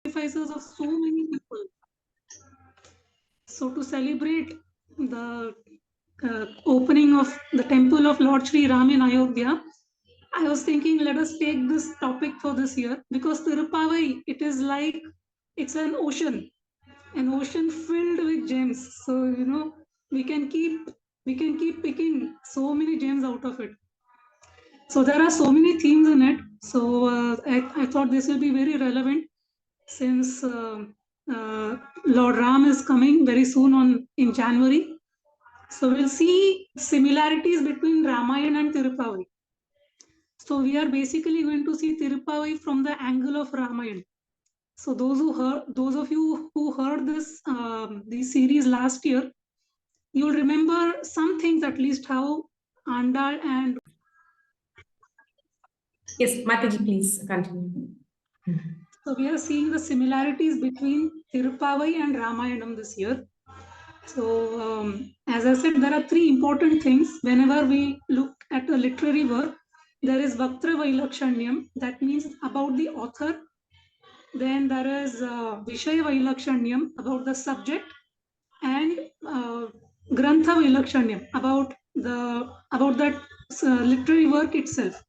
sacrifices of so many people. So to celebrate the opening of the temple of Lord Sri Ram in Ayodhya, I was thinking, let us take this topic for this year, because Tiruppavai, it is like, it's an ocean filled with gems. So we can keep picking so many gems out of it. So there are so many themes in it. So I thought this will be very relevant, since Lord Ram is coming very soon in January. So we'll see similarities between Ramayana and Tiruppavai. So we are basically going to see Tiruppavai from the angle of Ramayana. So those of you who heard this series last year, you'll remember some things, at least how Andal and... Yes, Mataji, please continue. So we are seeing the similarities between Tiruppavai and Ramayanam this year. So as I said, there are three important things whenever we look at a literary work. There is Vaktra Vailakshanyam, that means about the author. Then there is Vishaya Vailakshanyam, about the subject, and Grantha Vailakshanyam, about that literary work itself.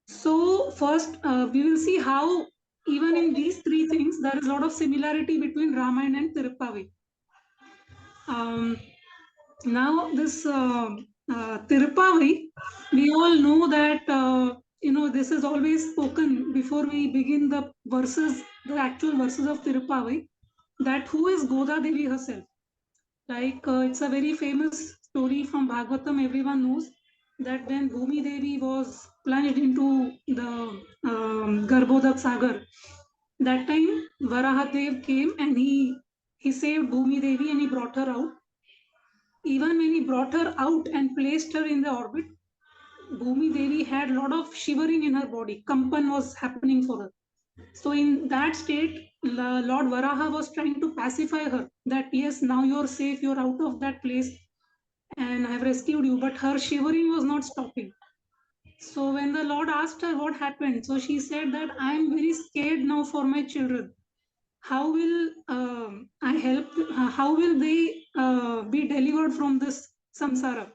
So first, we will see how even in these three things there is a lot of similarity between Ramayana and Tiruppavai. Now this Tiruppavai, we all know that this is always spoken before we begin the actual verses of Tiruppavai, that who is Goda Devi herself. Like it's a very famous story from Bhagavatam, everyone knows that when Bhumi Devi was plunged into the Garbhodak Sagar, that time Varahadev came and he saved Bhumi Devi and he brought her out. Even when he brought her out and placed her in the orbit, Bhumi Devi had a lot of shivering in her body. Kampan was happening for her. So in that state, Lord Varaha was trying to pacify her that yes, now you're safe, you're out of that place and I've rescued you. But her shivering was not stopping. So when the Lord asked her what happened, so she said that I am very scared now for my children. How will I help? How will they be delivered from this samsara?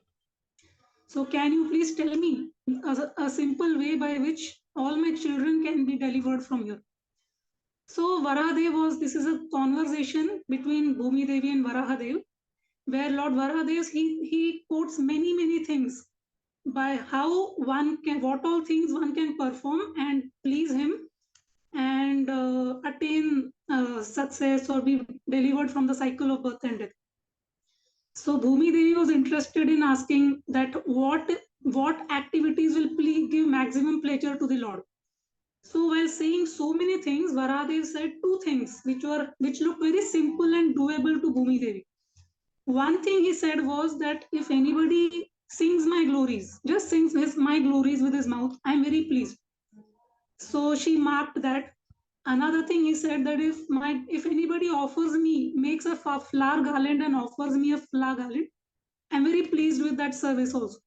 So can you please tell me a simple way by which all my children can be delivered from here? So Varahadev this is a conversation between Bhumi Devi and Varahadev, where Lord Varahadev, he quotes many things by what all things one can perform and please him and attain success or be delivered from the cycle of birth and death. So Bhumi Devi was interested in asking that what activities will give maximum pleasure to the Lord. So while saying so many things, Varahadev said two things which look very simple and doable to Bhumi Devi. One thing he said was that if anybody sings my glories, just sings my glories with his mouth, I'm very pleased. So she marked that. Another thing he said that if anybody makes a flower garland and offers me a flower garland, I'm very pleased with that service also.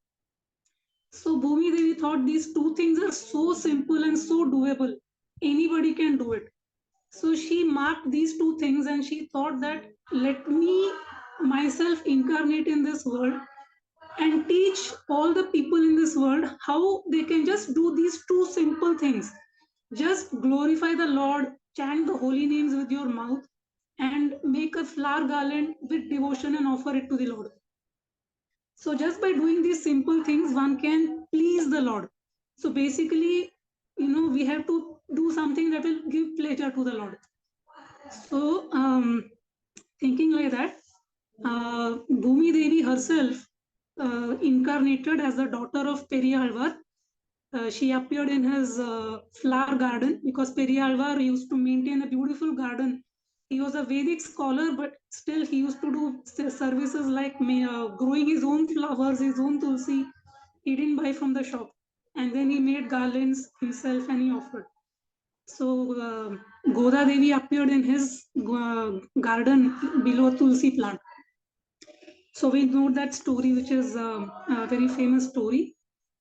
So Bhumi Devi thought these two things are so simple and so doable. Anybody can do it. So she marked these two things and she thought that let me myself incarnate in this world and teach all the people in this world how they can just do these two simple things. Just glorify the Lord, chant the holy names with your mouth, and make a flower garland with devotion and offer it to the Lord. So just by doing these simple things, one can please the Lord. So basically, we have to do something that will give pleasure to the Lord. So thinking like that, Bhumi Devi herself incarnated as the daughter of Periyalvar. She appeared in his flower garden because Periyalvar used to maintain a beautiful garden. He was a Vedic scholar, but still he used to do services like growing his own flowers, his own tulsi. He didn't buy from the shop. And then he made garlands himself and he offered. So Goda Devi appeared in his garden below Tulsi plant. So we know that story, which is a very famous story.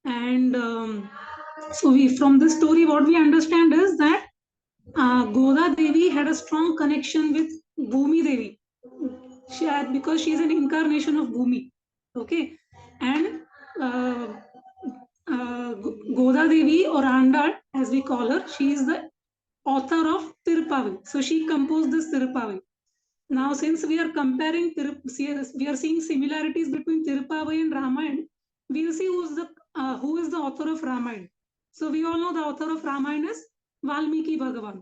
And so from this story, what we understand is that Goda Devi had a strong connection with Bhumi Devi. Because she is an incarnation of Bhumi. Okay. And Goda Devi or Andal, as we call her, she is the author of Tiruppavai. So she composed this Tiruppavai. Now, since we are comparing, we are seeing similarities between Tiruppavai and Ramayana, we will see who is the author of Ramayana. So we all know the author of Ramayana is Valmiki Bhagavan.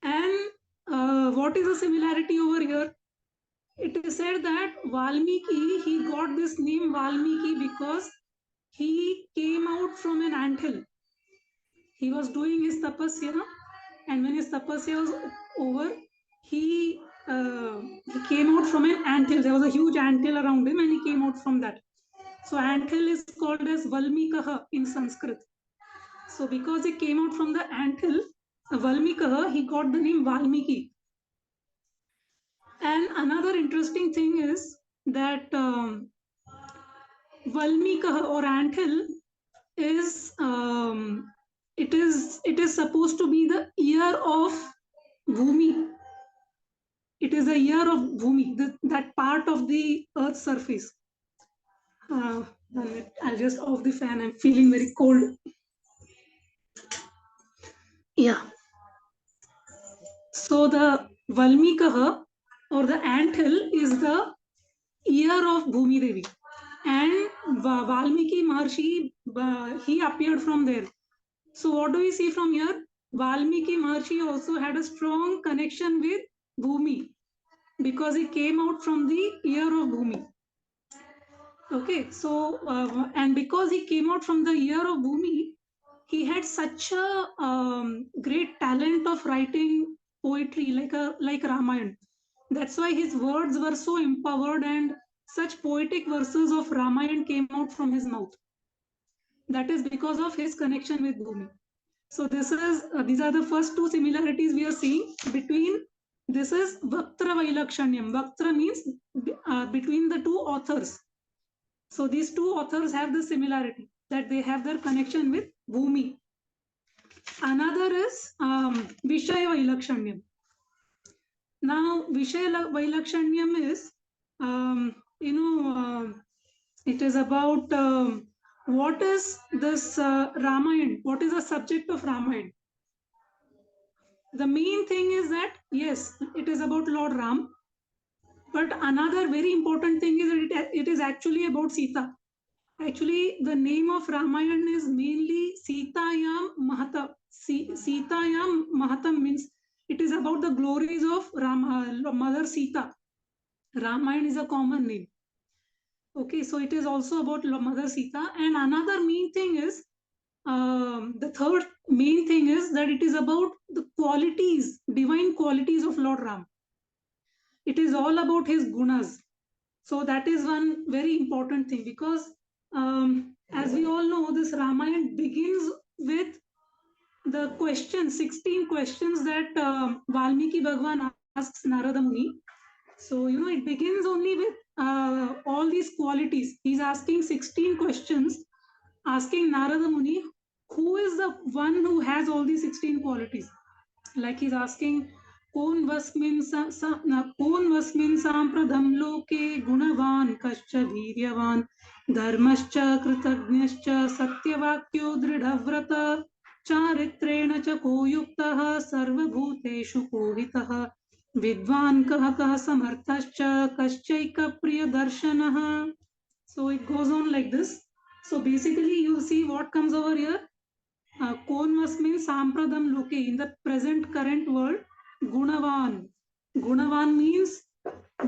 And what is the similarity over here? It is said that Valmiki, he got this name Valmiki because he came out from an anthill. He was doing his tapasya, and when his tapasya was over, he came out from an anthill. There was a huge anthill around him, and he came out from that. So anthill is called as Valmikaha in Sanskrit. So because he came out from the anthill, Valmikaha, he got the name Valmiki. And another interesting thing is that Valmikaha or anthill is it is supposed to be the ear of Bhumi. It is the ear of Bhumi, that part of the Earth's surface. I'll just off the fan. I'm feeling very cold. Yeah. So the Valmikaha or the anthill is the ear of Bhumi Devi. And Valmiki Maharshi, he appeared from there. So what do we see from here? Valmiki Maharshi also had a strong connection with Bhumi because he came out from the ear of Bhumi. Okay, so and because he came out from the ear of Bhumi, he had such a great talent of writing poetry like Ramayana. That's why his words were so empowered and such poetic verses of Ramayana came out from his mouth. That is because of his connection with Bhumi. So these are the first two similarities we are seeing between. This is Vaktra Vailakshanyam. Vaktra means between the two authors. So these two authors have the similarity that they have their connection with Bhumi. Another is Vishaya Vailakshanyam. Now Vishaya Vailakshanyam is it is about what is this Ramayana? What is the subject of Ramayana? The main thing is that, yes, it is about Lord Ram. But another very important thing is that it is actually about Sita. Actually, the name of Ramayana is mainly Sitayam Mahatam. Sitayam Mahatam means it is about the glories of Mother Sita. Ramayana is a common name. Okay, so it is also about Mother Sita. And another main thing is, the third main thing is that it is about the qualities, divine qualities of Lord Ram. It is all about his gunas. So that is one very important thing because as we all know, this Ramayana begins with the 16 questions that Valmiki Bhagwan asks Narada Muni. So, it begins only with all these qualities. He's asking 16 questions, asking Narada Muni, who is the one who has all these 16 qualities? Like he's asking, कौन वस्मिन् साम्प्रतं लोके गुणवान् कश्च वीर्यवान् धर्मश्च कृतज्ञश्च सत्यवाक्यो दृढव्रत चारित्रेण च को युक्तः सर्वभूतेषु कोहितः विद्वान् कः समर्थश्च कश्चैकप्रियदर्शनः. So it goes on like this. So basically you see what comes over here. Konvas means sampradam loke, in the present current world. Gunavan. Gunavan means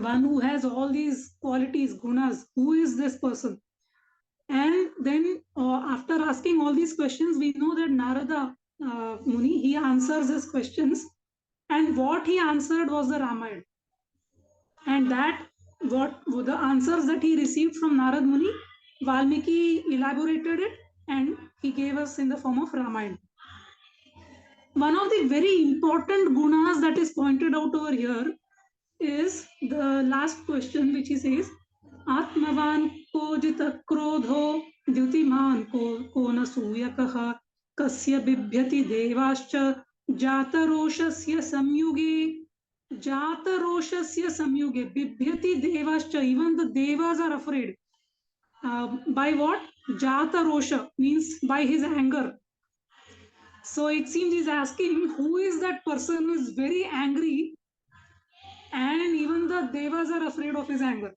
one who has all these qualities, gunas. Who is this person? And then after asking all these questions, we know that Narada Muni, he answers his questions. And what he answered was the Ramayana. And that, what the answers that he received from Narad Muni, Valmiki elaborated it and he gave us in the form of Ramayana. One of the very important gunas that is pointed out over here is the last question, which he says, Atmavan ko jita krodho dyutiman ko nasuyakaha kasya bibhyati devascha Jataroshasya samyuge, Jataroshasya samyuge, Bibhyati devascha, even the devas are afraid. By what? Jatarosha means by his anger. So it seems he's asking who is that person who is very angry and even the devas are afraid of his anger.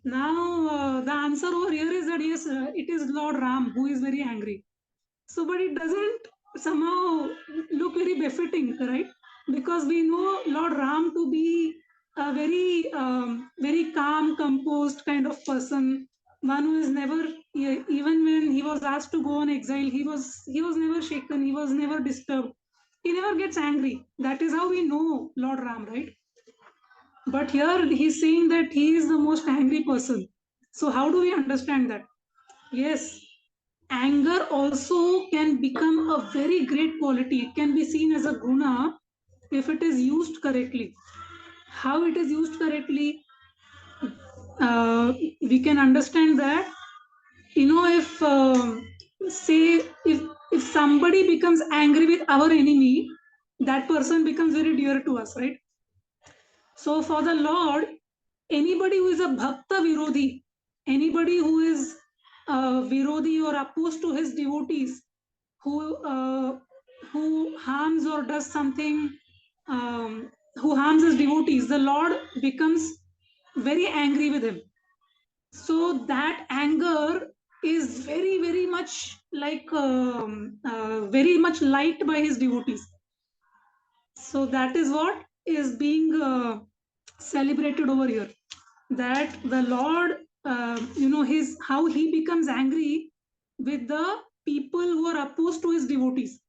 Now the answer over here is that yes, it is Lord Ram who is very angry. So, but it doesn't somehow look very befitting, right? Because we know Lord Ram to be a very calm, composed kind of person. One who is never, even when he was asked to go on exile, he was never shaken. He was never disturbed. He never gets angry. That is how we know Lord Ram, right? But here he's saying that he is the most angry person. So how do we understand that? Yes, anger also can become a very great quality. It can be seen as a guna if it is used correctly. How it is used correctly, we can understand that, if say if somebody becomes angry with our enemy, that person becomes very dear to us, right? So for the Lord, anybody who is a bhakta virodhi, anybody who is virodhi or opposed to his devotees, who harms or does something, who harms his devotees, the Lord becomes very angry with him. So that anger is very very much like very much liked by his devotees. So that is what is being celebrated over here, that the Lord, his how he becomes angry with the people who are opposed to his devotees.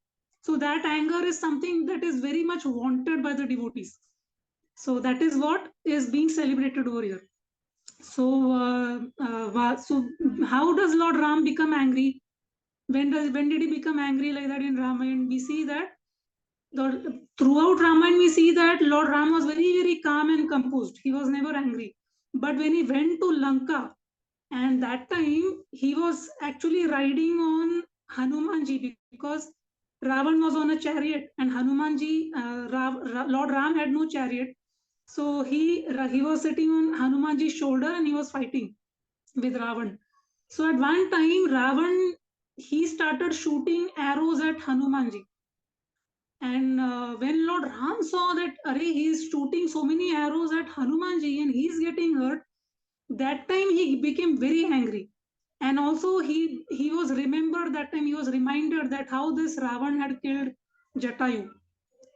So that anger is something that is very much wanted by the devotees. So that is what is being celebrated over here. So so how does Lord Ram become angry? When did he become angry like that in Ramayana? We see that throughout Ramayana, we see that Lord Ram was very, very calm and composed. He was never angry. But when he went to Lanka, and that time he was actually riding on Hanumanji, because Ravan was on a chariot and Hanumanji, Lord Ram had no chariot. So he was sitting on Hanumanji's shoulder and he was fighting with Ravan. So at one time, Ravan, he started shooting arrows at Hanumanji. And when Lord Ram saw that he is shooting so many arrows at Hanumanji and he is getting hurt, that time he became very angry. And also he was remembered, that time he was reminded that how this Ravan had killed Jatayu.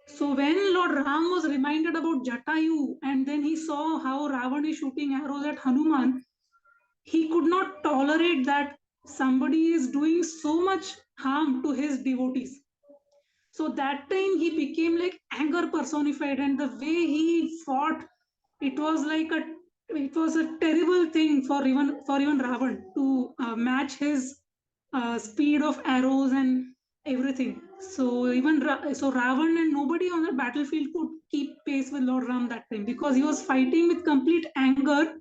So when Lord Ram was reminded about Jatayu and then he saw how Ravan is shooting arrows at Hanuman, he could not tolerate that somebody is doing so much harm to his devotees. So that time he became like anger personified, and the way he fought, it was like it was a terrible thing for even Ravan to match his speed of arrows and everything. So so Ravan and nobody on the battlefield could keep pace with Lord Ram that time, because he was fighting with complete anger.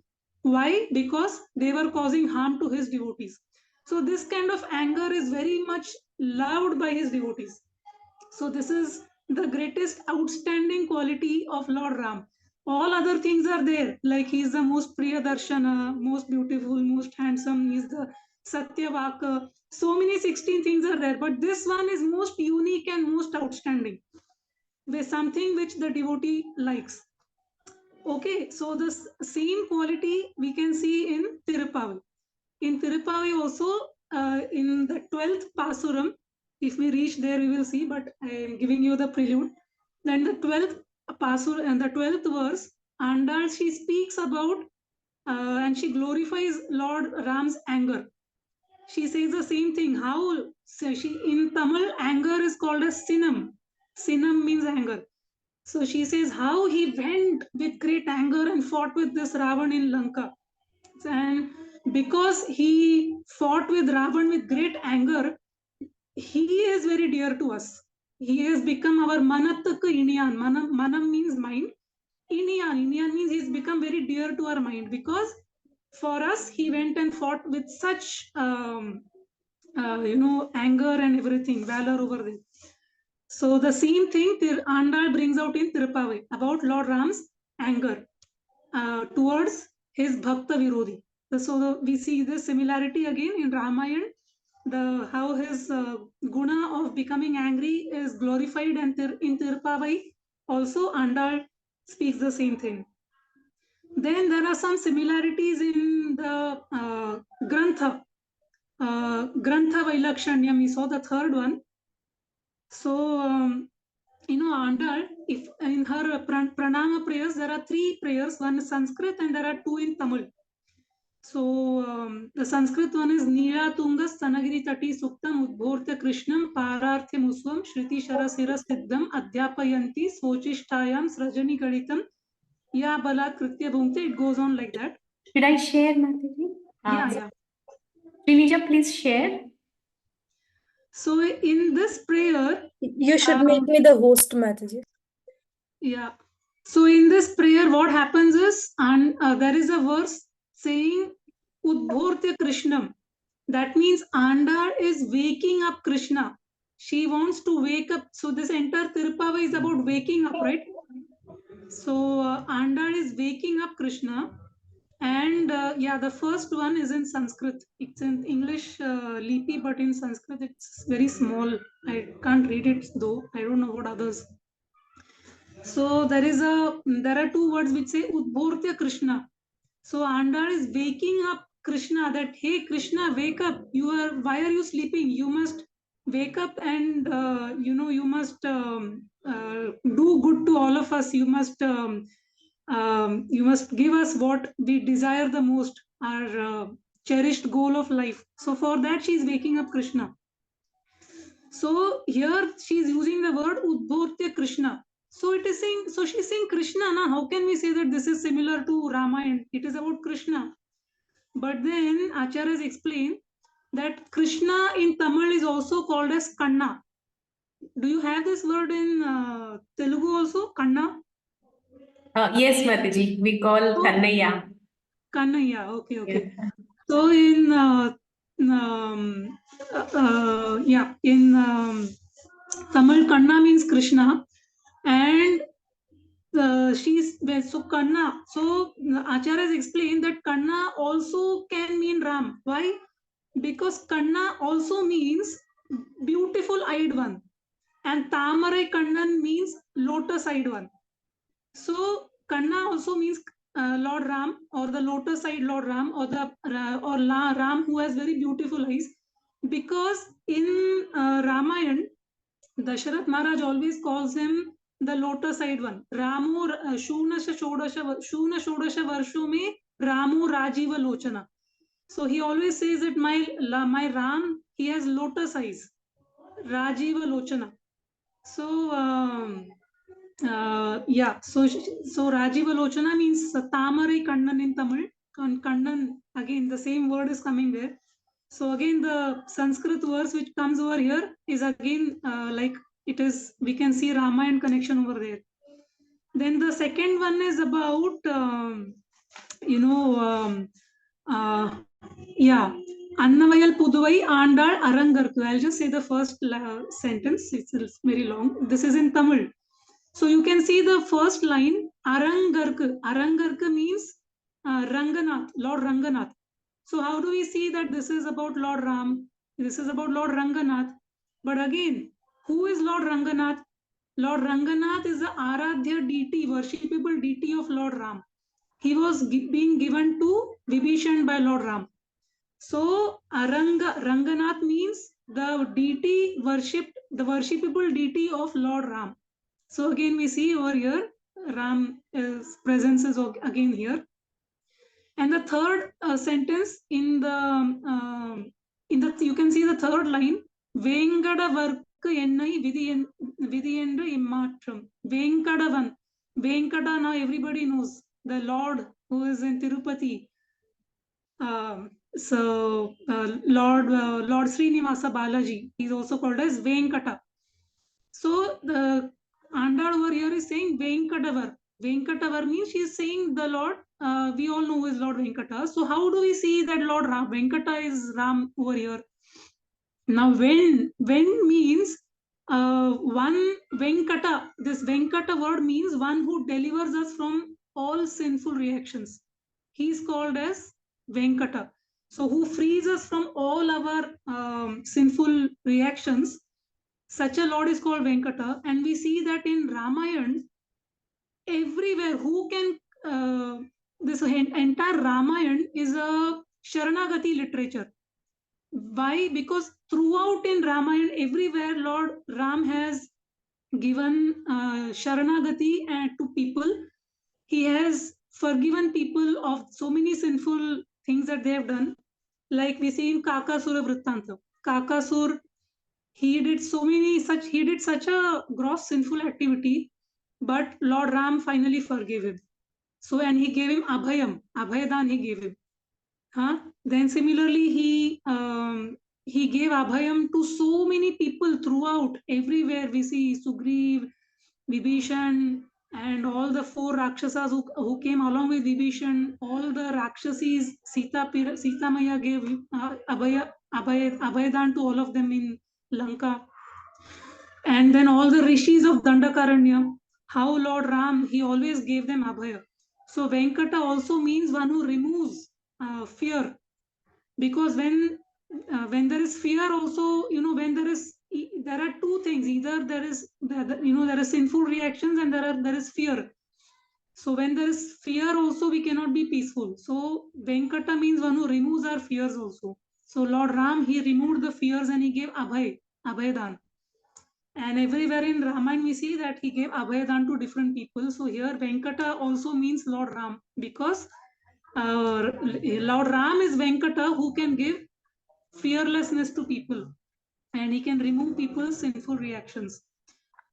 Why? Because they were causing harm to his devotees. So this kind of anger is very much loved by his devotees. So this is the greatest outstanding quality of Lord Ram. All other things are there, like he is the most Priya Darshana, most beautiful, most handsome, he is the Satyavaka. So many 16 things are there, but this one is most unique and most outstanding. With something which the devotee likes. Okay, so this same quality we can see in Tiruppavai. In Tiruppavai also, in the 12th Pasuram, if we reach there, we will see, but I am giving you the prelude. Then the 12th Pasur and the 12th verse, Andal, she speaks about and she glorifies Lord Ram's anger. She says the same thing. How she in Tamil, anger is called as sinam. Sinam means anger. So she says how he went with great anger and fought with this Ravan in Lanka. And because he fought with Ravan with great anger, he is very dear to us. He has become our Manataka Iniyan. Manam means mind. Iniyan means he's become very dear to our mind, because for us he went and fought with such anger and everything, valor over there. So the same thing Andal brings out in Tiruppavai about Lord Ram's anger towards his Bhakta Virodhi. So we see this similarity again in Ramayana, how his guna of becoming angry is glorified, and in Tiruppavai also Andal speaks the same thing. Then there are some similarities in the Grantha. Grantha Vailakshanyam, we saw the third one. So, Andal, if in her pranama prayers, there are 3 prayers, one is Sanskrit and there are 2 in Tamil. So, the Sanskrit one is Nila Tunga Stanagiri Tati Suktam Udbhortya Krishnam Pararthya Musvam Shriti Sharasira Siddham Adhyapayanti Swochishtayam Srajani Gaditam Ya Balat Kritya Bhumte. It goes on like that. Should I share, Mataji? Yeah. Srinija, please share. So in this prayer, you should make me the host, Mataji. Yeah. So in this prayer, what happens is, and there is a verse saying Udbhortya Krishnam. That means Andal is waking up Krishna. She wants to wake up. So this entire Tiruppavai is about waking up, right? So Andal is waking up Krishna. And the first one is in Sanskrit. It's in English lipi, but in Sanskrit it's very small. I can't read it though. I don't know what others. So there are 2 words which say Udbhortya Krishna. So Andal is waking up Krishna, that hey Krishna, wake up. Why are you sleeping? You must wake up and you must do good to all of us. You must give us what we desire the most, our cherished goal of life. So for that she is waking up Krishna. So here she is using the word Udbhortya Krishna. So it is saying, so she's saying Krishna, na, how can we say that this is similar to Ramayana? It is about Krishna. But then Acharyas explain that Krishna in Tamil is also called as Kanna. Do you have this word in Telugu also, Kanna? Yes, Mataji, we call Kannaya. Kannaya, okay. Yeah. So in Tamil, Kanna means Krishna, and so Kanna. So Acharyas explain that Kanna also can mean Ram. Why? Because Kanna also means beautiful eyed one, and Tamarai Kannan means lotus eyed one. So Kanna also means Lord Ram, or the lotus eyed Lord Ram, or Ram who has very beautiful eyes. Because in Ramayana, Dasharath Maharaj always calls him the lotus eyed one. Ramu Shuna Shodasha Varsho me Ramu Rajiva Lochana. So he always says that my Ram, he has lotus eyes, Rajiva Lochana. So so Rajiva Lochana means Tamarai Kannan in Tamil. Kannan, again the same word is coming there. So again the Sanskrit verse which comes over here is again like it is, we can see Ramayana connection over there. Then the second one is about Annavayal Puduvai Andal Arangarku. I'll just say the first sentence. It's very long. This is in Tamil. So you can see the first line, Arangarku. Arangarku means Ranganath, Lord Ranganath. So how do we see that this is about Lord Ram? This is about Lord Ranganath. But again, who is Lord Ranganath? Lord Ranganath is the Aradhya deity, worshipable deity of Lord Ram. He was being given to Vibhishan by Lord Ram. So Ranganath means the deity worshipped, the worshipable deity of Lord Ram. So again we see over here Ram's presence is again here. And the third sentence in the you can see the third line, Vengada Varku Ennai Vidiyendra Immatram. Venkadavan. Venkada, now everybody knows, the Lord who is in Tirupati. Lord Srinivasa Balaji, he is also called as Venkata. So the Andal over here is saying Venkadavar. Venkatavar means she is saying the Lord. We all know who is Lord Venkata. So how do we see that Lord Venkata is Ram over here? Now when means one Venkata. This Venkata word means one who delivers us from all sinful reactions. He is called as Venkata. So who frees us from all our sinful reactions. Such a Lord is called Venkata. And we see that in Ramayana, everywhere, who can, this entire Ramayana is a Sharanagati literature. Why? Because throughout in Ramayana, everywhere Lord Ram has given Sharanagati to people. He has forgiven people of so many sinful things that they have done. Like we see in Kakasura Vrittanta. Kakasur, he did such a gross sinful activity, but Lord Ram finally forgave him. So, and he gave him Abhayam, Abhayadan he gave him. Then similarly, he gave Abhayam to so many people throughout, everywhere. We see Sugriv, Vibhishan, and all the 4 Rakshasas who came along with Vibhishan, all the Rakshasis, Sita Maya gave Abhayadan to all of them in Lanka. And then all the rishis of Dandakaranya, how Lord Ram, he always gave them Abhaya. So Venkata also means one who removes fear. Because when there is fear also, when there are two things. Either there are sinful reactions, and there is fear. So when there is fear also, we cannot be peaceful. So Venkata means one who removes our fears also. So Lord Ram, he removed the fears and he gave Abhayadan. And everywhere in Ramayana we see that he gave Abhayadan to different people. So here Venkata also means Lord Ram, because Lord Ram is Venkata who can give fearlessness to people, and he can remove people's sinful reactions.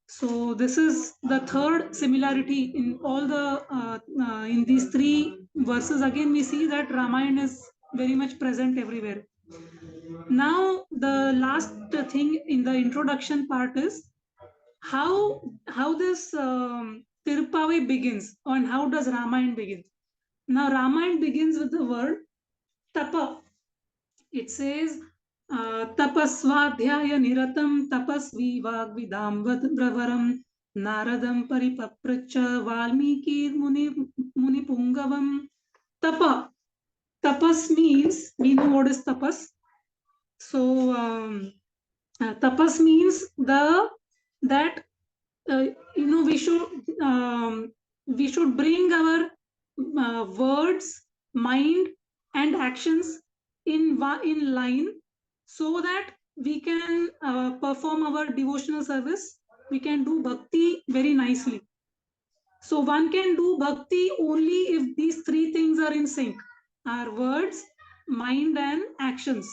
So this is the third similarity in all in these 3 verses. Again we see that Ramayana is very much present everywhere. Now the last thing in the introduction part is how this Tiruppavai begins, and how does Ramayana begin. Now Ramayana begins with the word tapa. It says tapasvadhyaya niratam tapasvi vagvidam bravaram naradam paripapracha valmiki muni pungavam. Tapas means, we know what is tapas. So tapas means that we should bring our words, mind, and actions in line, so that we can perform our devotional service. We can do bhakti very nicely. So one can do bhakti only if these 3 things are in sync: our words, mind, and actions.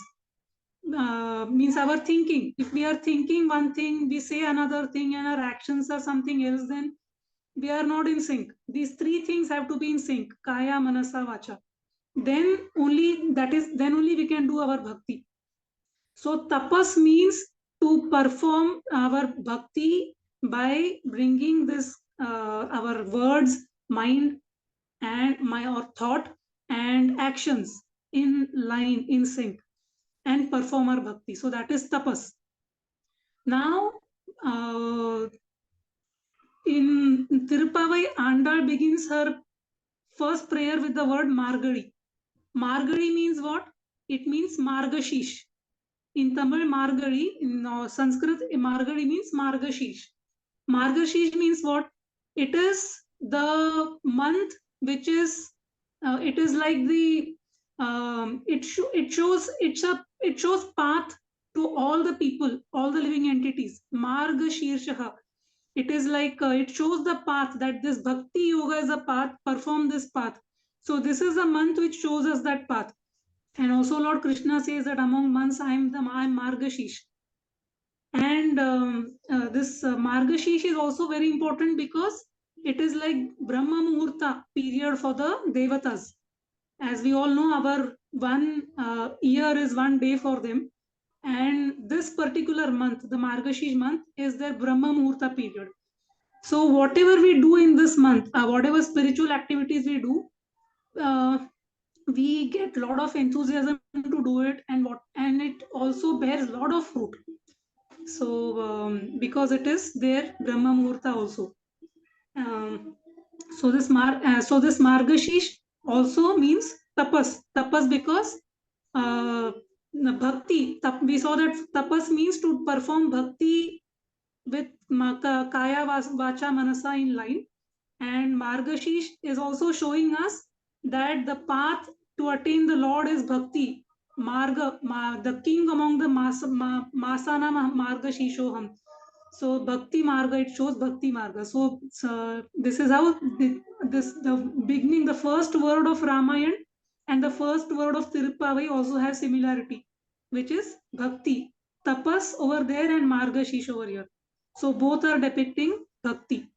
Means our thinking. If we are thinking one thing, we say another thing, and our actions are something else, then we are not in sync. These 3 things have to be in sync: kaya, manasa, vacha. Then only we can do our bhakti. So tapas means to perform our bhakti by bringing this our words, mind, and our thought and actions in line, in sync, and perform our bhakti. So that is tapas. Now in Tiruppavai, Andal begins her first prayer with the word Margari. Margari means what? It means Margashish. In Tamil, Margari, in Sanskrit, Margari means Margashish. Margashish means what? It is the month which is, it is like the, it shows path to all the people, all the living entities. Margashirshaha. It is like, it shows the path, that this bhakti yoga is a path, perform this path. So this is a month which shows us that path. And also Lord Krishna says that among months I am Margashish. And this Margashish is also very important because it is like Brahma Muhurta period for the Devatas. As we all know, our one year is one day for them. And this particular month, the Margashish month, is their Brahma Muhurta period. So whatever we do in this month, whatever spiritual activities we do, we get a lot of enthusiasm to do it, and it also bears a lot of fruit. So because it is their Brahma Muhurta also. So this Margashish also means tapas. Tapas because bhakti. We saw that tapas means to perform bhakti with kaya vacha manasa in line. And Margashish is also showing us that the path to attain the Lord is bhakti. The king among the masana Margashishoham. So Bhakti Marga, it shows Bhakti Marga. So this is how the beginning, the first word of Ramayana and the first word of Tiruppavai also have similarity, which is Bhakti. Tapas over there and Marga Shish over here. So both are depicting Bhakti.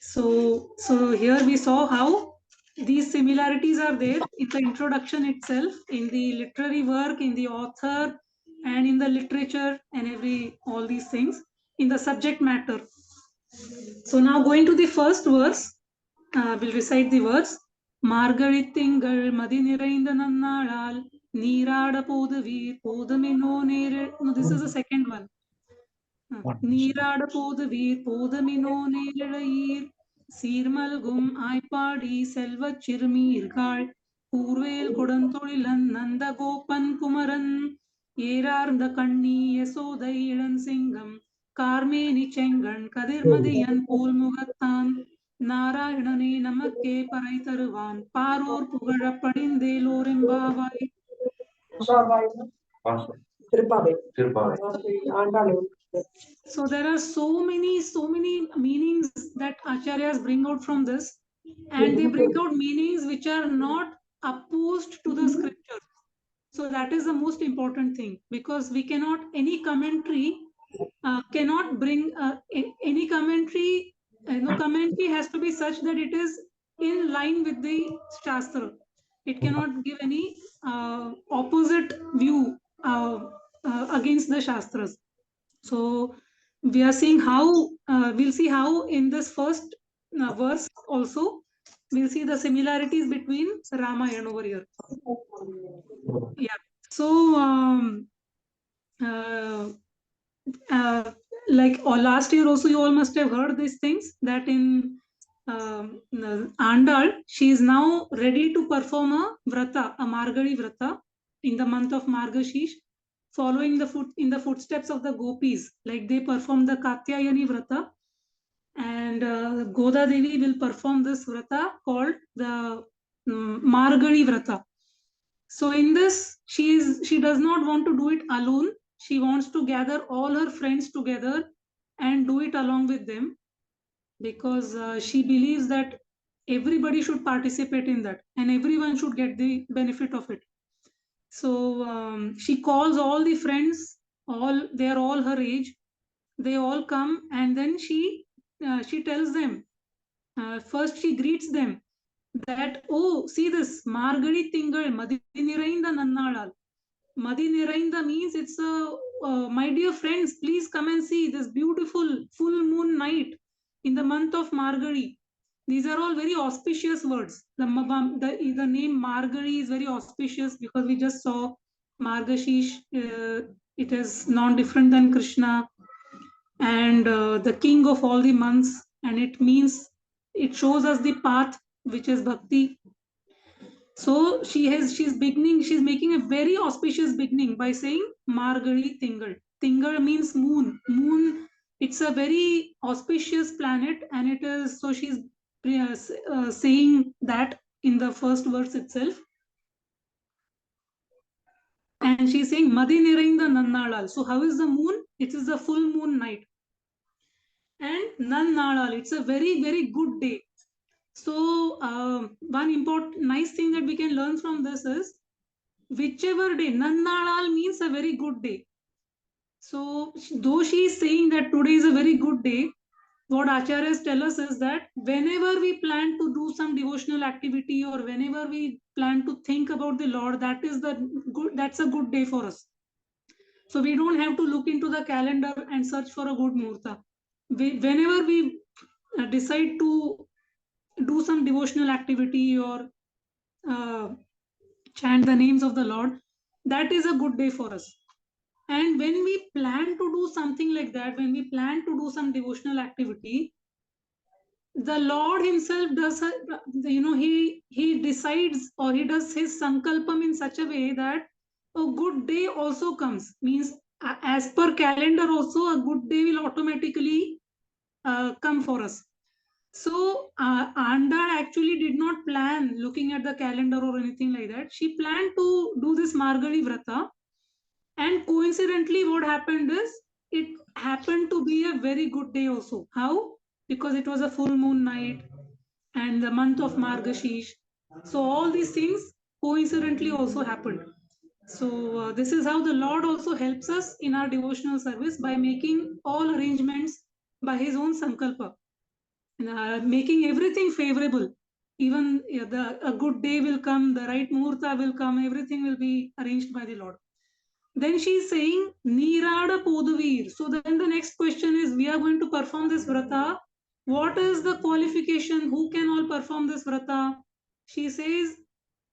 So here we saw how these similarities are there in the introduction itself, in the literary work, in the author, and in the literature, and all these things in the subject matter. So now going to the first verse, we'll recite the verse. Margaritingal madinirainda nannalal neerada podavir podamino nere. No, this is the second one. நீராட போதுவீர் போதமினோ நேரிழையீர் சீர்மல்கும் ஆய்ப்பாடி செல்வச் சிறுமீர்காள் கூர்வேல் கொடுந்தொழிலன் நந்தகோபன் குமரன் ஏறார்ந்த கண்ணி யசோதை இளஞ்சிங்கம் கார்மேனி செங்கண் கதிர்மதியன் போல் முகத்தான் நாராயணனே நமக்கே பறை தருவான் பாரோர் புகழ படிந்தேலோரெம்பாவாய். So there are so many meanings that acharyas bring out from this, and they bring out meanings which are not opposed to the scripture. So that is the most important thing, because we cannot, any commentary cannot bring any commentary. Commentary has to be such that it is in line with the shastra. It cannot give any opposite view against the shastras. So we are seeing how we'll see how in this first verse also we'll see the similarities between Ramayana over here. Yeah. So like last year also you all must have heard these things, that in Andal she is now ready to perform a vrata, a Margari vrata in the month of Margashish, following in the footsteps of the gopis. Like they perform the Katyayani vrata, and Goda Devi will perform this vrata called the Margari vrata. So in this, she does not want to do it alone. She wants to gather all her friends together and do it along with them, because she believes that everybody should participate in that and everyone should get the benefit of it. So she calls all the friends, they are all her age. They all come, and then she tells them. First, she greets them that, oh, see this Margari Tingal Madinirainda Nannadal. Madinirainda means it's my dear friends, please come and see this beautiful full moon night in the month of Margari. These are all very auspicious words. The name Margari is very auspicious because we just saw Margashish. It is non-different than Krishna, and the king of all the months, and it shows us the path, which is bhakti. So she's making a very auspicious beginning by saying Margari Tingal. Tingal means moon. Moon, it's a very auspicious planet, and it is, so she's saying that in the first verse itself. And she's saying Madi Nirainda Nannalal. So how is the moon? It is the full moon night. And Nannalal, it's a very, very good day. So one important nice thing that we can learn from this is, whichever day, Nannalal means a very good day. So though she is saying that today is a very good day, what acharyas tell us is that whenever we plan to do some devotional activity, or whenever we plan to think about the Lord, that's a good day for us. So we don't have to look into the calendar and search for a good muhurta. Whenever we decide to do some devotional activity or chant the names of the Lord, that is a good day for us. And when we plan to do something like that, when we plan to do some devotional activity, the Lord Himself does, He decides, or He does His sankalpam in such a way that a good day also comes. Means, as per calendar, also a good day will automatically come for us. So Andal actually did not plan looking at the calendar or anything like that. She planned to do this Margali Vrata, and coincidentally, what happened is it happened to be a very good day also. How? Because it was a full moon night and the month of Margashish. So all these things coincidentally also happened. So this is how the Lord also helps us in our devotional service by making all arrangements by His own sankalpa, making everything favorable. Even a good day will come, the right muhurta will come, everything will be arranged by the Lord. Then she is saying, Nirada Poduvir. So then the next question is, we are going to perform this vrata. What is the qualification? Who can all perform this vrata? She says,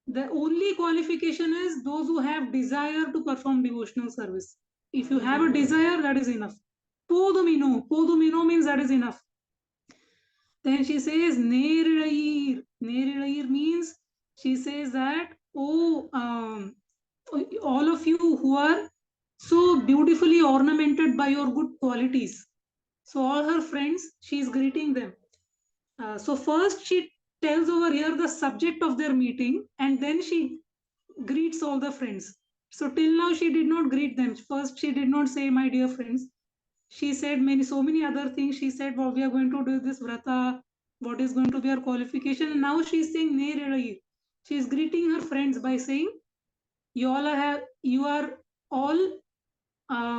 the only qualification is those who have desire to perform devotional service. If you have a desire, that is enough. Podumino. Podumino means that is enough. Then she says, Nerirayir. Nerirayir means, she says that, all of you who are so beautifully ornamented by your good qualities. So all her friends, she is greeting them. So first she tells over here the subject of their meeting, and then she greets all the friends. So till now she did not greet them. First she did not say, my dear friends. She said so many other things. She said, well, we are going to do this vrata, what is going to be our qualification. And now she is saying, she is greeting her friends by saying, you are all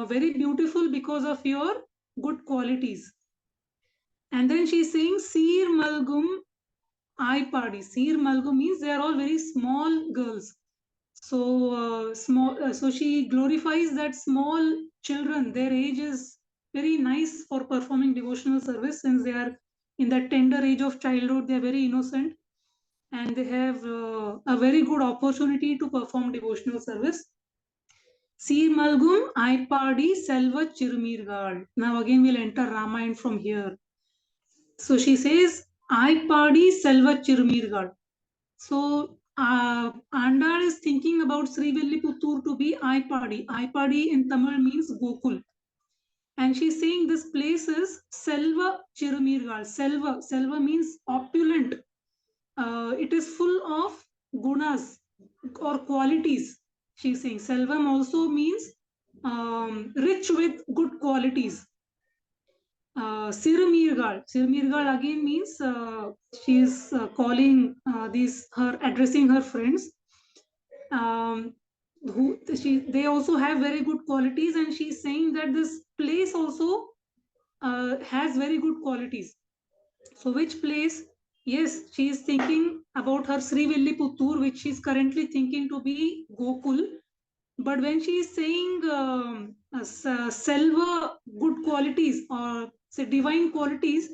very beautiful because of your good qualities. And then she is saying, Sir Malgum I Party. Sir Malgum means they are all very small girls. So so she glorifies that small children. Their age is very nice for performing devotional service, since they are in that tender age of childhood. They are very innocent, and they have a very good opportunity to perform devotional service. See Malgum, I Pardi, Selva Chirumirgal. Now again we'll enter Ramayana from here. So she says, I Pardi, Selva Chirumirgal. So Andal is thinking about Srivilliputtur to be I Pardi. I Pardi in Tamil means Gokul. And she's saying this place is Selva Chirumirgal. Selva means opulent. It is full of gunas or qualities. She's saying Selvam also means rich with good qualities. Sirumirgal. Sirumirgal again means she is calling addressing her friends. They also have very good qualities, and she's saying that this place also has very good qualities. So which place? Yes, she is thinking about her Srivilliputtur, which she is currently thinking to be Gokul. But when she is saying Selva good qualities, or say divine qualities,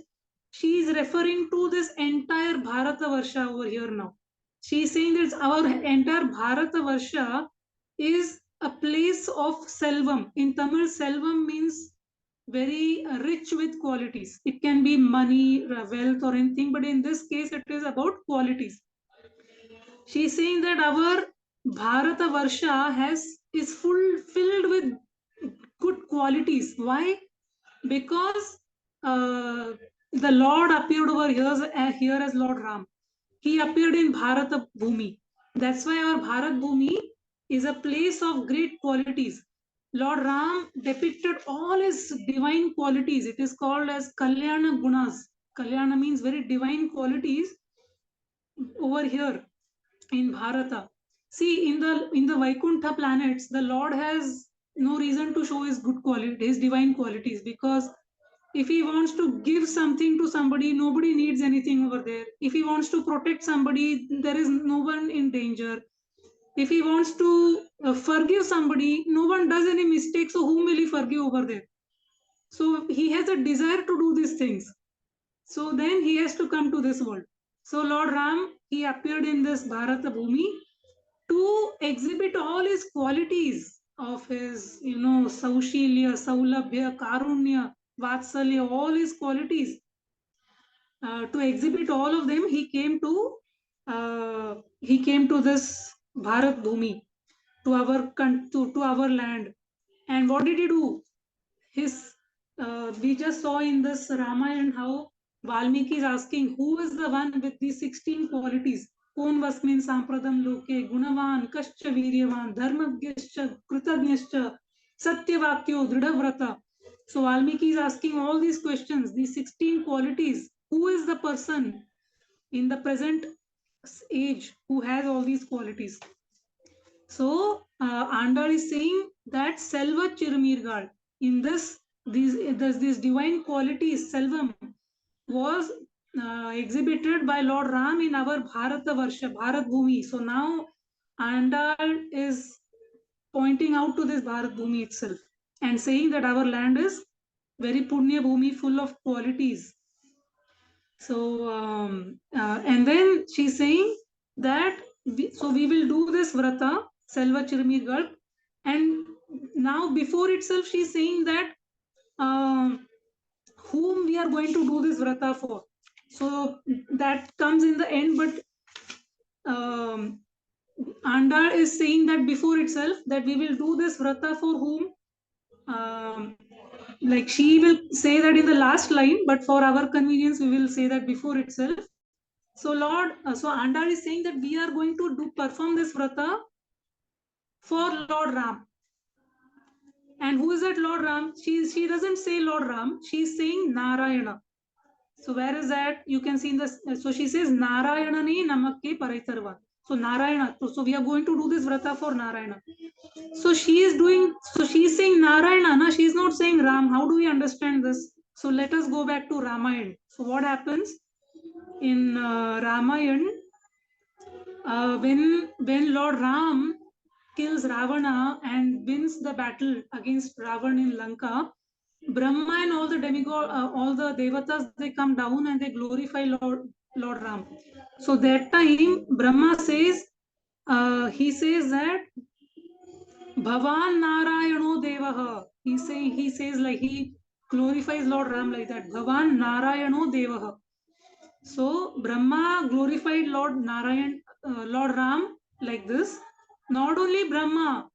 she is referring to this entire Bharata Varsha over here now. She is saying that our entire Bharata Varsha is a place of Selvam. In Tamil, Selvam means very rich with qualities. It can be money, wealth, or anything, but in this case, it is about qualities. She is saying that our Bharata Varsha is filled with good qualities. Why? Because the Lord appeared over here as Lord Ram. He appeared in Bharata Bhumi. That's why our Bharat Bhumi is a place of great qualities. Lord Ram depicted all his divine qualities. It is called as Kalyana Gunas. Kalyana means very divine qualities over here in Bharata. See, in the Vaikuntha planets, the Lord has no reason to show his good quality, his divine qualities, because if he wants to give something to somebody, nobody needs anything over there. If he wants to protect somebody, there is no one in danger. If he wants to forgive somebody, no one does any mistake, so whom will he forgive over there? So he has a desire to do these things. So then he has to come to this world. So Lord Ram, he appeared in this Bharata Bhumi to exhibit all his qualities, of his, Saushilya, Saulabhya, Karunya, Vatsalya, all his qualities. To exhibit all of them, he came to this Bharat Bhumi, to our land. And what did he do? We just saw in this Ramayana how Valmiki is asking, who is the one with these 16 qualities? Kon vasmin sampradam loke gunavan kascha viryavan dharmagyascha kritagnyascha satyavakyo dridhavrata. So Valmiki is asking all these questions, these 16 qualities. Who is the person in the present age who has all these qualities? So Andal is saying that Selva Chirumirgal, in this divine qualities, Selvam, was exhibited by Lord Ram in our Bharata Varsha, Bharat Bhumi. So now Andal is pointing out to this Bharat Bhumi itself and saying that our land is very Punya Bhumi, full of qualities. So and then she's saying that we will do this vrata Selva Chirmirgal, and now before itself she's saying that whom we are going to do this vrata for. So that comes in the end, but Andal is saying that before itself that we will do this vrata for whom. Like she will say that in the last line, but for our convenience we will say that before itself. So so Andal is saying that we are going to perform this vrata for Lord Ram. And who is that Lord Ram? She doesn't say Lord Ram, she's saying Narayana. So where is that? You can see in this. So she says Narayana ni namakke paraitarva. So Narayana. So we are going to do this vrata for Narayana. So she's saying Narayana, na? She's not saying Ram. How do we understand this? So let us go back to Ramayana. So what happens in Ramayana? When Lord Ram kills Ravana and wins the battle against Ravan in Lanka, Brahma and all the demigod, all the devatas, they come down and they glorify Lord Ram. So that time Brahma says, he says that Bhavan Narayano Devaha. He says like he glorifies Lord Ram like that. Bhavan Narayano Devaha. So Brahma glorified Lord Ram like this. Not only Brahma,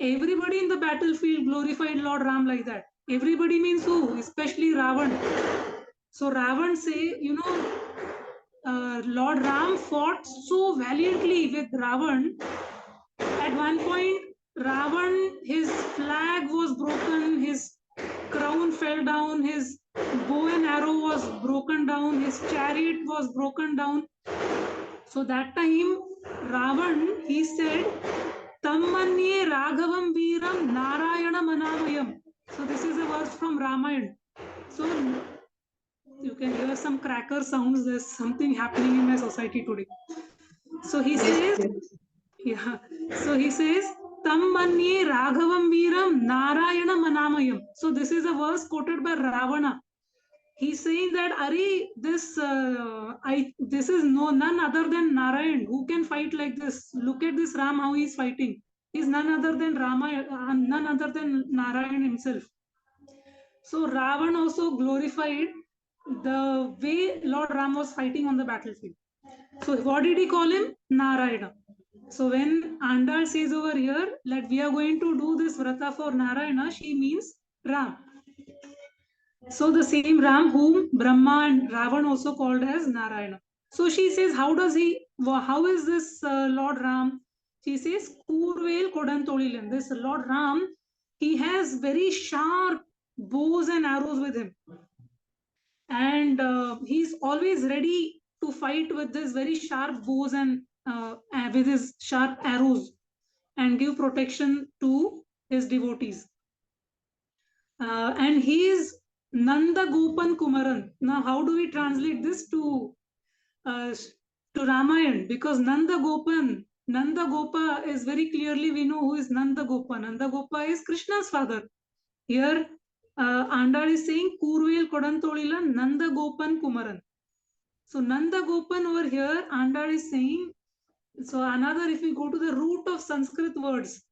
everybody in the battlefield glorified Lord Ram like that. Everybody means who? Especially Ravan. So Ravan say, Lord Ram fought so valiantly with Ravan. At one point, Ravan, his flag was broken, his crown fell down, his bow and arrow was broken down, his chariot was broken down. So that time, Ravan, he said, Tammanye Raghavam Veeram Narayana Manamayam. So this is a verse from Ramayana. So you can hear some cracker sounds. There's something happening in my society today. So he says, yeah. So he says, Tammanye Raghavam Veeram Narayana Manamayam. So this is a verse quoted by Ravana. He's saying that this is none other than Narayan. Who can fight like this? Look at this Ram, how he's fighting. He's none other than none other than Narayan himself. So Ravan also glorified the way Lord Ram was fighting on the battlefield. So what did he call him? Narayana. So when Andal says over here that we are going to do this vrata for Narayana, she means Ram. So the same Ram whom Brahma and Ravan also called as Narayana. So she says, how is this Lord Ram? She says, Kurvel Kodantolilan. This Lord Ram, he has very sharp bows and arrows with him. And he's always ready to fight with this very sharp bows and with his sharp arrows and give protection to his devotees. And he is Nanda Gopan Kumaran. Now, how do we translate this to Ramayana? Because Nanda Gopa is very clearly, we know who is Nanda Gopa. Nanda Gopa is Krishna's father. Here, Andal is saying Kurvel Kodantolila Nanda Gopan Kumaran. So Nanda Gopan over here, Andal is saying, so another, if we go to the root of Sanskrit words,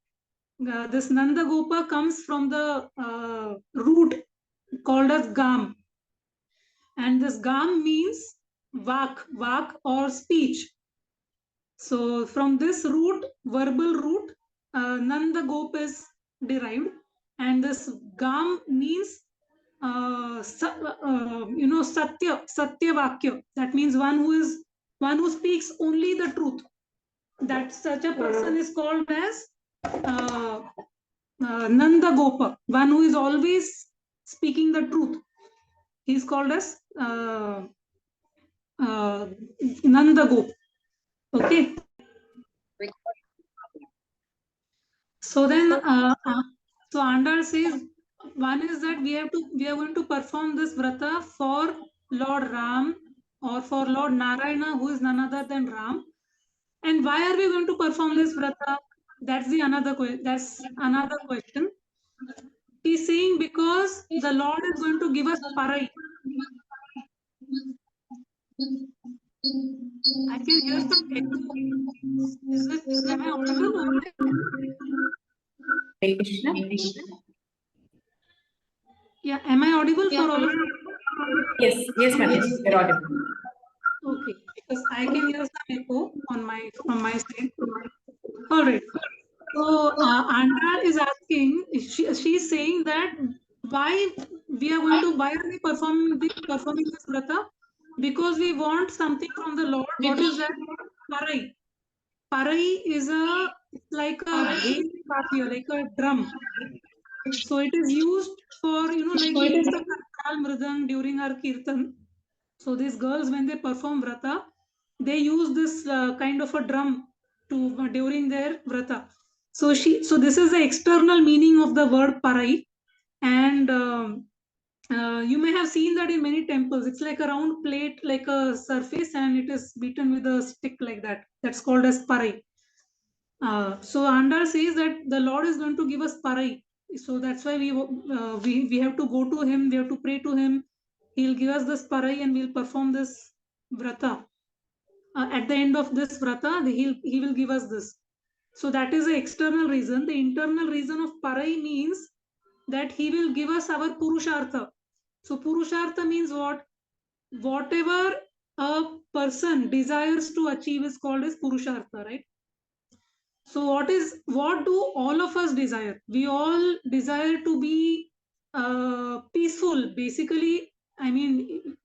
this Nanda Gopa comes from the root called as Gam. And this Gam means vak or speech. So from this root, verbal root, Nanda Gop is derived. And this Gam means Satya Vakya. That means one who speaks only the truth. That such a person is called as Nanda Gopa, one who is always speaking the truth. He is called as Nanda Gopa. Okay. So then, so Andal says, one is that we are going to perform this vrata for Lord Ram or for Lord Narayana, who is none other than Ram. And why are we going to perform this vrata? That's another question. He's saying because the Lord is going to give us parai. I can hear some echo. Am I audible? Hare Krishna. Yeah, am I audible for all of you? Yes, Mataji, you're audible. Okay, because I can hear some echo from my side. All right. So Andra is asking, she's saying that why are we performing this vrata? Because we want something from the Lord. What is that? Parai. Parai is like a bhel vaadya, like a drum. So it is used for like we use the kartal mridang during our kirtan. So these girls, when they perform vrata, they use this kind of a drum to during their vrata. So this is the external meaning of the word parai, and you may have seen that in many temples. It's like a round plate, like a surface, and it is beaten with a stick like that. That's called as parai. So Andal says that the Lord is going to give us parai. So that's why we have to go to him. We have to pray to him. He'll give us this parai, and we'll perform this vrata. At the end of this vrata, he will give us this. So that is the external reason. The internal reason of parai means that he will give us our purushartha. So purushartha means what? Whatever a person desires to achieve is called as purushartha, right? So what do all of us desire? We all desire to be peaceful. Basically, I mean,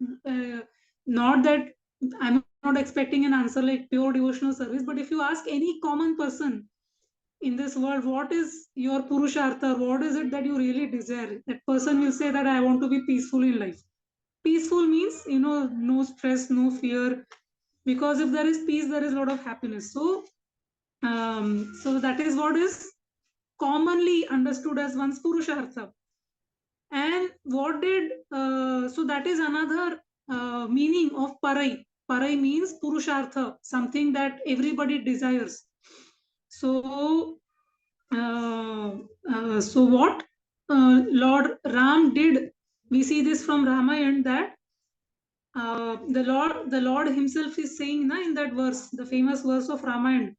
not that I'm not expecting an answer like pure devotional service, but if you ask any common person in this world, what is your purushartha? What is it that you really desire? That person will say that I want to be peaceful in life. Peaceful means, no stress, no fear. Because if there is peace, there is a lot of happiness. So that is what is commonly understood as one's purushartha. And so that is another meaning of parai. Parai means purushartha, something that everybody desires. So, what Lord Ram did, we see this from Ramayana that the Lord himself is saying in that verse, the famous verse of Ramayana,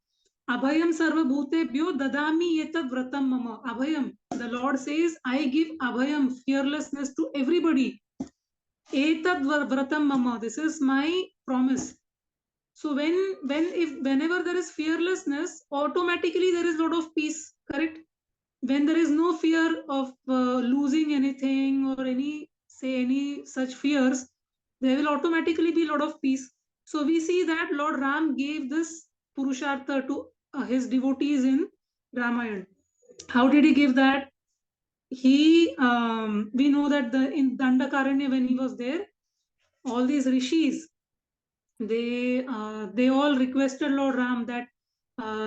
Abhayam sarva bhutebhyo dadami etad vratam mama. Abhayam. The Lord says, I give abhayam, fearlessness to everybody. Etad vratam mama. This is my promise. So whenever there is fearlessness, automatically there is a lot of peace, correct? When there is no fear of losing anything or any such fears, there will automatically be a lot of peace. So we see that Lord Ram gave this purushartha to his devotees in Ramayana. How did he give that? We know that in Dandakaranya, when he was there, all these rishis, they all requested Lord Ram that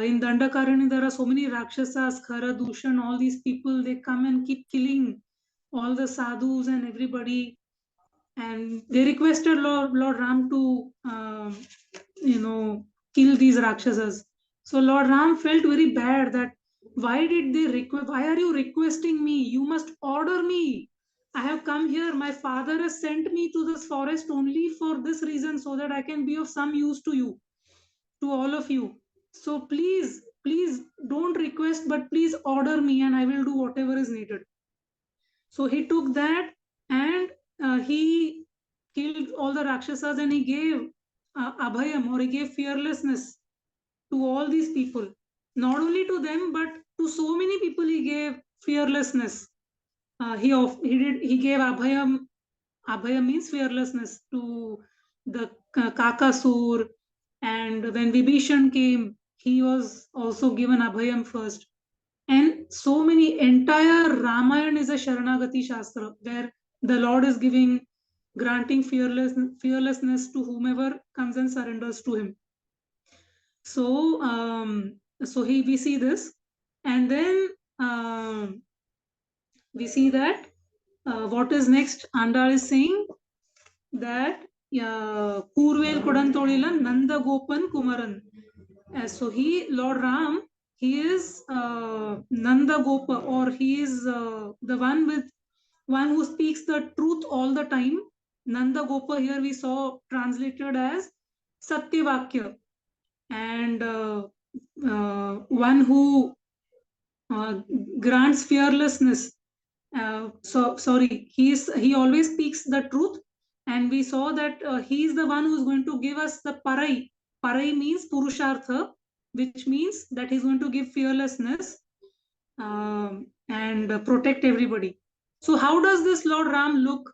in Dandakaranya there are so many Rakshasas, Khara, Dushan, all these people, they come and keep killing all the sadhus and everybody. And they requested Lord Ram to, kill these Rakshasas. So Lord Ram felt very bad that why are you requesting me? You must order me. I have come here. My father has sent me to this forest only for this reason, so that I can be of some use to you, to all of you. So please please don't request, but please order me and I will do whatever is needed. So he took that and he killed all the Rakshasas and he gave Abhayam, or he gave fearlessness to all these people. Not only to them, but to so many people he gave fearlessness. He gave Abhayam. Abhayam means fearlessness to the Kakasur, and when Vibhishan came, he was also given Abhayam first. And so many, entire Ramayana is a Sharanagati Shastra where the Lord is granting fearlessness to whomever comes and surrenders to him. So, we see this, and then we see that what is next. Andal is saying that Kurvel Kodantolila Nanda Gopan Kumaran. So Lord Ram, he is Nanda Gopa, or he is the one who speaks the truth all the time. Nanda Gopa here we saw translated as Satyavakya, and one who grants fearlessness. He always speaks the truth, and we saw that he is the one who is going to give us the parai. Parai means purushartha, which means that he's going to give fearlessness and protect everybody. So how does this Lord Ram look?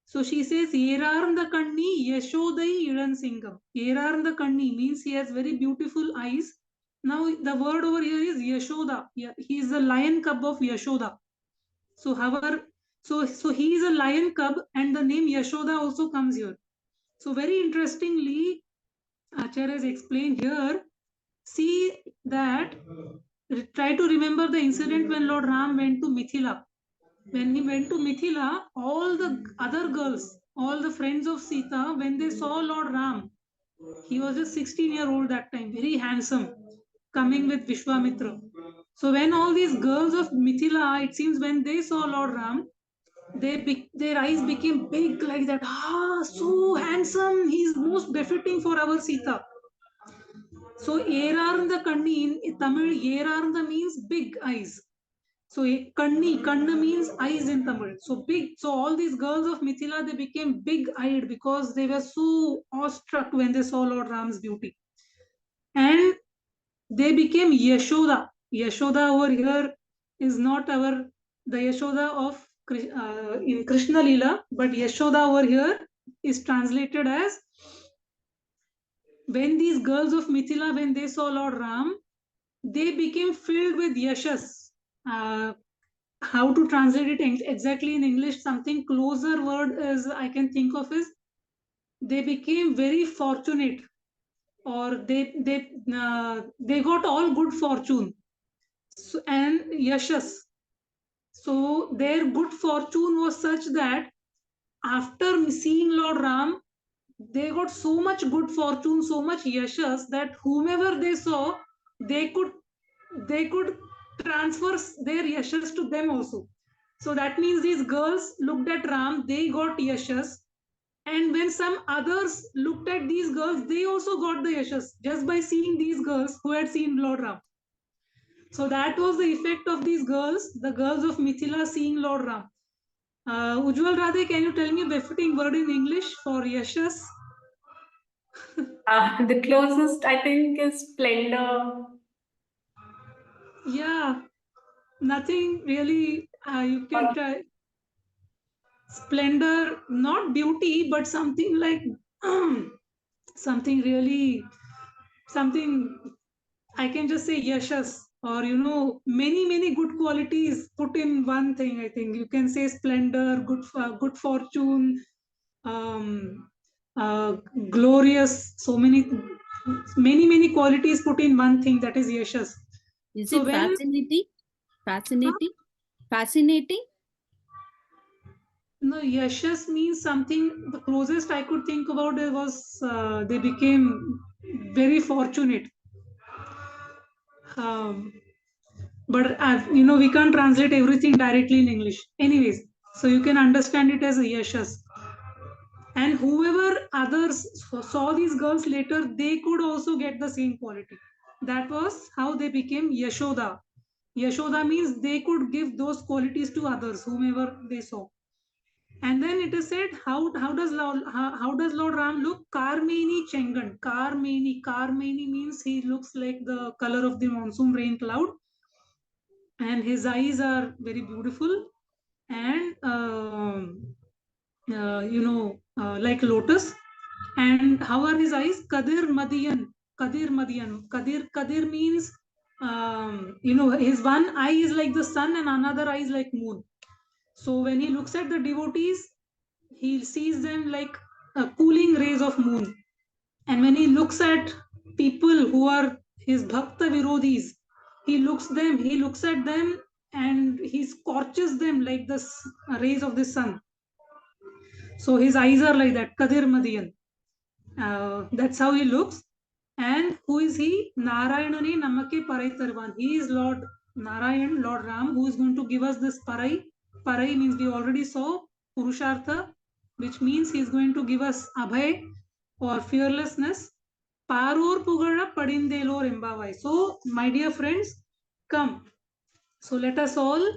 So she says, Yerarnda Kanni Yashodai Iran Singam. Yerarnda Kanni means he has very beautiful eyes. Now the word over here is Yashoda. He is the lion cub of Yashoda. So he is a lion cub, and the name Yashoda also comes here. So very interestingly, Acharya has explained here. See that, try to remember the incident when Lord Ram went to Mithila. When he went to Mithila, all the other girls, all the friends of Sita, when they saw Lord Ram, he was just 16-year-old that time, very handsome, coming with Vishwamitra. So when all these girls of Mithila, it seems when they saw Lord Ram, their eyes became big like that. So handsome, he's most befitting for our Sita. So Erarnda Kanni in Tamil, Erarnda means big eyes. So Kanna means eyes in Tamil. So big. So all these girls of Mithila, they became big-eyed because they were so awestruck when they saw Lord Ram's beauty. And they became Yashoda. Yashoda over here is not the Yashoda of in Krishna Lila, but Yashoda over here is translated as, when these girls of Mithila, when they saw Lord Ram, they became filled with yashas. How to translate it exactly in English? Something closer word is I can think of is, they became very fortunate, or they got all good fortune, and yashas. So their good fortune was such that after seeing Lord Ram, they got so much good fortune, so much yashas, that whomever they saw, they could transfer their yashas to them also. So that means these girls looked at Ram, they got yashas, and when some others looked at these girls, they also got the yashas just by seeing these girls who had seen Lord Ram. So that was the effect of these girls, the girls of Mithila seeing Lord Ram. Ujjwal Radhe, can you tell me a befitting word in English for yashas? The closest I think is splendor. Yeah, nothing really. You can try splendor, not beauty, but something like something really, something, I can just say yashas, or many good qualities put in one thing. I think you can say splendor, good fortune, um, glorious. So many qualities put in one thing, that is yashas. Is So it when fascinating? Fascinating? Fascinating? no, yashas means something. The closest I could think about it was they became very fortunate. Um, but we can't translate everything directly in English. Anyways, so you can understand it as a yashas. And whoever others saw these girls later, they could also get the same quality. That was how they became Yashoda. Yashoda means they could give those qualities to others, whomever they saw. And then it is said, how does Lord Ram look? Karmeni Chengan. Karmeni means he looks like the color of the monsoon rain cloud, and his eyes are very beautiful and like lotus. And how are his eyes? Kadir Madian. Kadir means his one eye is like the sun and another eye is like moon. So when he looks at the devotees, he sees them like cooling rays of moon. And when he looks at people who are his bhakta virodhis, he looks at them and he scorches them like the rays of the sun. So his eyes are like that, Kadir Madiyan. That's how he looks. And who is he? Narayanane Namake Parai Tarvan. He is Lord Narayan, Lord Ram, who is going to give us this Parai. Parai means we already saw Purushartha, which means he is going to give us Abhay or fearlessness. Parur Pugara Padindelor Embavai. So, my dear friends, come. So let us all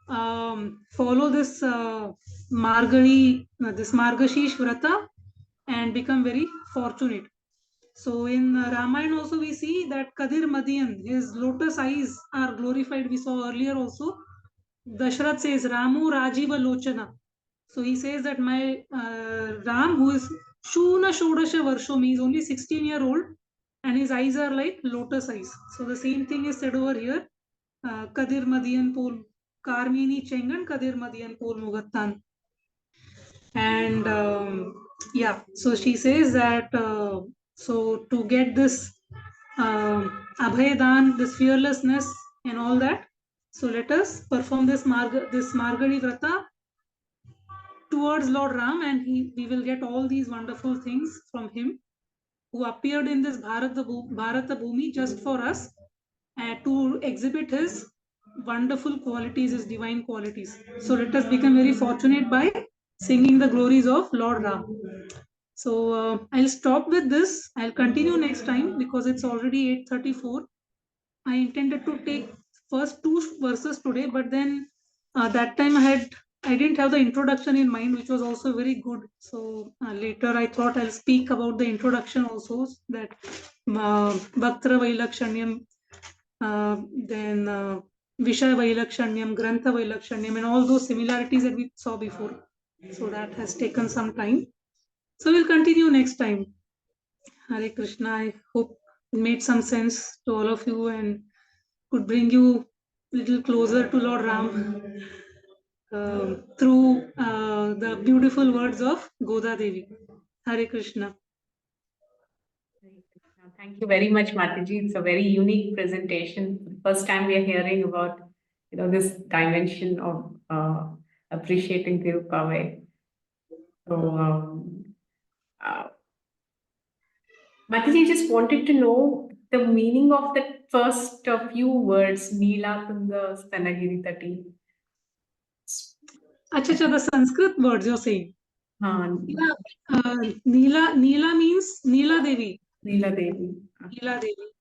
follow this this Margashish Vrata and become very fortunate. So in Ramayana also we see that Kadir Madian, his lotus eyes are glorified. We saw earlier also. Dashrath says, Ramu Rajiva Lochana. So he says that my Ram, who is Shuna Shodasha Varsho, he is only 16-year-old and his eyes are like lotus eyes. So the same thing is said over here. Kadir Madian Pol Karmini Chengan Kadir Madian Pol Mugattan. And so she says that so to get this Abhayadan, this fearlessness and all that, so let us perform this Margari Vrata towards Lord Ram, and we will get all these wonderful things from him, who appeared in this Bharata Bhumi just for us, to exhibit his wonderful qualities, his divine qualities. So let us become very fortunate by singing the glories of Lord Ram. So I'll stop with this. I'll continue next time because it's already 8:34. I intended to take first two verses today, but then that time I didn't have the introduction in mind, which was also very good. So later I thought I'll speak about the introduction also, that Bhaktra Vailakshanyam, then Vishaya Vailakshanyam, Grantha Vailakshanyam, and all those similarities that we saw before. So that has taken some time. So we'll continue next time. Hare Krishna. I hope it made some sense to all of you and could bring you a little closer to Lord Ram through the beautiful words of Goda Devi. Hare Krishna. Thank you very much, Mataji. It's a very unique presentation. First time we are hearing about, this dimension of appreciating Tiruppavai. So, Mataji, just wanted to know the meaning of the first few words, Neela Tunga Stanagiri Tati. Acha, the Sanskrit words you're saying. Neela means Neela Devi. Neela Devi. Neela Devi.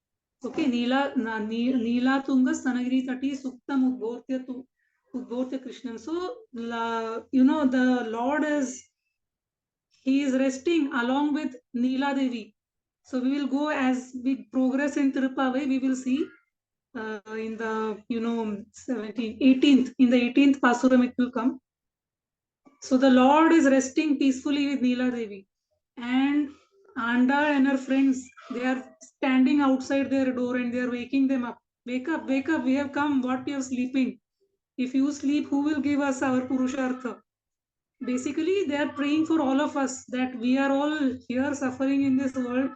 Okay, Neela Tunga Stanagiri Tati Suktam Udbhortya Krishnan. So, the Lord he is resting along with Neela Devi. So we will go as we progress in Tiruppavai, we will see in the 18th, in the 18th Pasuram it will come. So the Lord is resting peacefully with Neela Devi, and Andal and her friends, they are standing outside their door and they are waking them up. Wake up, we have come. What you are sleeping? If you sleep, who will give us our Purushartha? Basically, they are praying for all of us, that we are all here suffering in this world.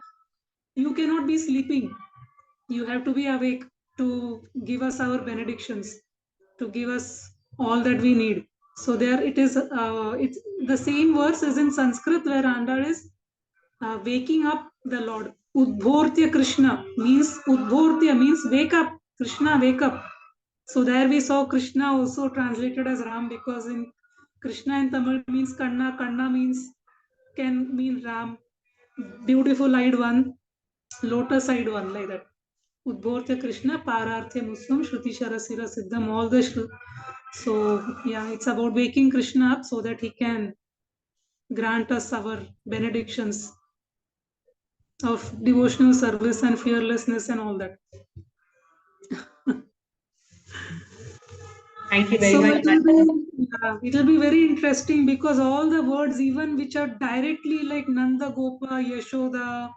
You cannot be sleeping. You have to be awake to give us our benedictions, to give us all that we need. So there it is. It's the same verse as in Sanskrit, where Andal is waking up the Lord. Udbhortya Krishna means wake up. Krishna, wake up. So there we saw Krishna also translated as Ram, because in Krishna in Tamil means Kanna. Kanna can mean Ram, beautiful eyed one, lotus eyed one, like that. Udbhortya Krishna, Pararthya Muslim, Shruti Sharasira Siddham, all the so yeah, it's about waking Krishna up so that he can grant us our benedictions of devotional service and fearlessness and all that. Thank you very So much, Mataji. it'll be very interesting because all the words, even which are directly like Nanda Gopa, Yashoda,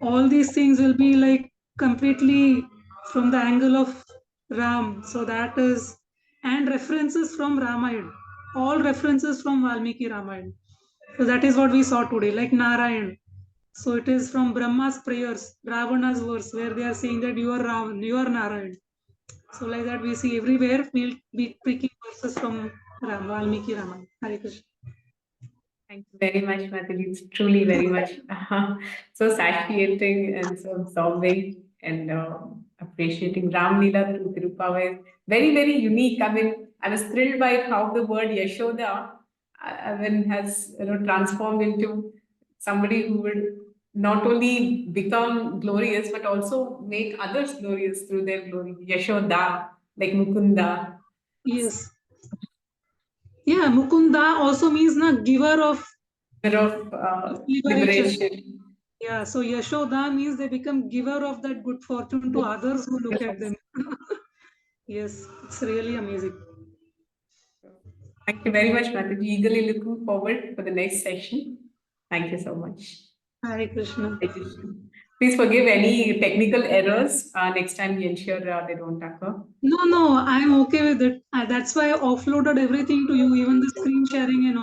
all these things will be like completely from the angle of Ram. So that is, and references from Ramayana, all references from Valmiki Ramayana. So that is what we saw today, like Narayan. So it is from Brahma's prayers, Ravana's verse, where they are saying that you are Ravan, you are Narayan. So like that we see everywhere, we'll be picking verses from Valmiki Ramayana. Hare Krishna. Thank you very much, Mataji. It's truly very much so satiating and so absorbing and appreciating Ram Leela through Tiruppavai. Very, very unique. I mean, I was thrilled by how the word Yashoda has transformed into somebody who would not only become glorious but also make others glorious through their glory. Yashoda, like Mukunda. Yes. Yeah, Mukunda also means giver of Of liberation. liberation. Yeah, so Yashoda means they become giver of that good fortune to others who look at them. Yes, it's really amazing. Thank you very much, Mataji. Eagerly looking forward for the next session. Thank you so much. Hare Krishna. Hare Krishna. Please forgive any technical errors. Next time we ensure they don't occur. No, I'm okay with it. That's why I offloaded everything to you, even the screen sharing and all.